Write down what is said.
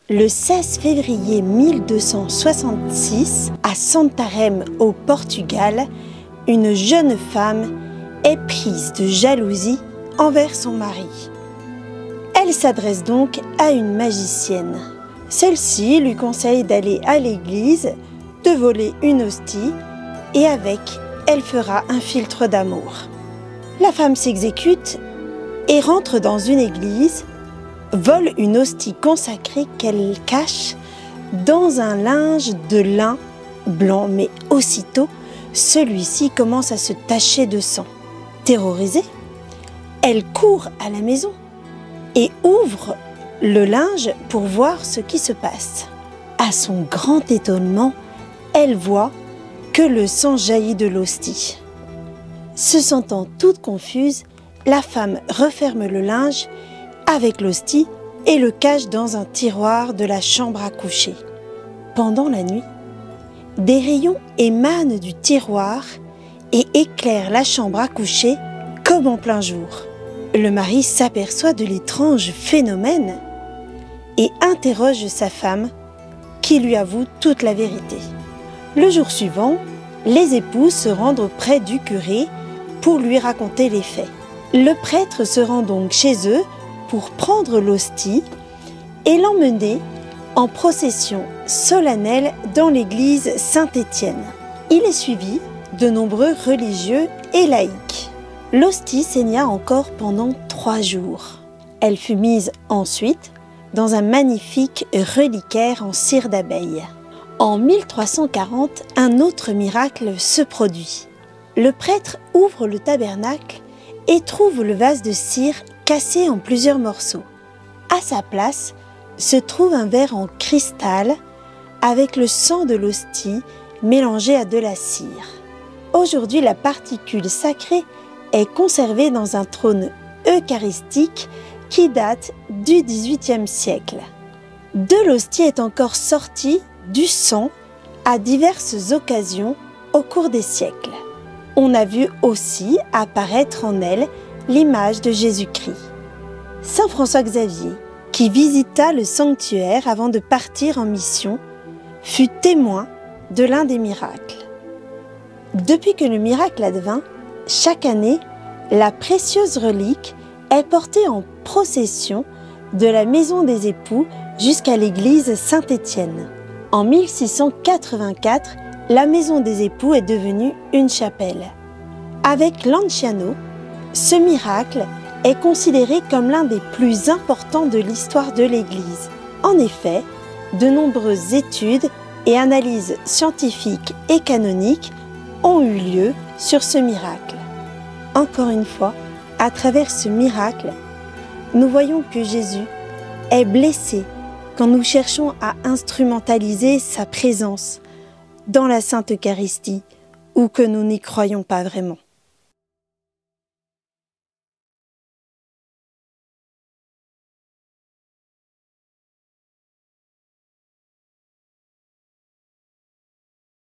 Le 16 février 1266, à Santarém au Portugal, une jeune femme est prise de jalousie envers son mari. Elle s'adresse donc à une magicienne. Celle-ci lui conseille d'aller à l'église, de voler une hostie et avec, elle fera un philtre d'amour. La femme s'exécute et rentre dans une église, vole une hostie consacrée qu'elle cache dans un linge de lin blanc, mais aussitôt, celui-ci commence à se tacher de sang. Terrorisée, elle court à la maison et ouvre le linge pour voir ce qui se passe. À son grand étonnement, elle voit que le sang jaillit de l'hostie. Se sentant toute confuse, la femme referme le linge avec l'hostie et le cache dans un tiroir de la chambre à coucher. Pendant la nuit, des rayons émanent du tiroir et éclairent la chambre à coucher comme en plein jour. Le mari s'aperçoit de l'étrange phénomène et interroge sa femme qui lui avoue toute la vérité. Le jour suivant, les époux se rendent auprès du curé pour lui raconter les faits. Le prêtre se rend donc chez eux pour prendre l'hostie et l'emmener en procession solennelle dans l'église Saint-Étienne. Il est suivi de nombreux religieux et laïcs. L'hostie saigna encore pendant 3 jours. Elle fut mise ensuite dans un magnifique reliquaire en cire d'abeille. En 1340, un autre miracle se produit. Le prêtre ouvre le tabernacle et trouve le vase de cire cassé en plusieurs morceaux. À sa place se trouve un verre en cristal avec le sang de l'hostie mélangé à de la cire. Aujourd'hui, la particule sacrée est conservée dans un trône eucharistique qui date du XVIIIe siècle. De l'hostie est encore sorti du sang à diverses occasions au cours des siècles. On a vu aussi apparaître en elle l'image de Jésus-Christ. Saint François Xavier, qui visita le sanctuaire avant de partir en mission, fut témoin de l'un des miracles. Depuis que le miracle advint, chaque année, la précieuse relique est portée en procession de la maison des époux jusqu'à l'église Saint-Étienne. En 1684, la maison des époux est devenue une chapelle. Avec Lanciano, ce miracle est considéré comme l'un des plus importants de l'histoire de l'Église. En effet, de nombreuses études et analyses scientifiques et canoniques ont eu lieu sur ce miracle. Encore une fois, à travers ce miracle, nous voyons que Jésus est blessé quand nous cherchons à instrumentaliser sa présence dans la Sainte Eucharistie ou que nous n'y croyons pas vraiment.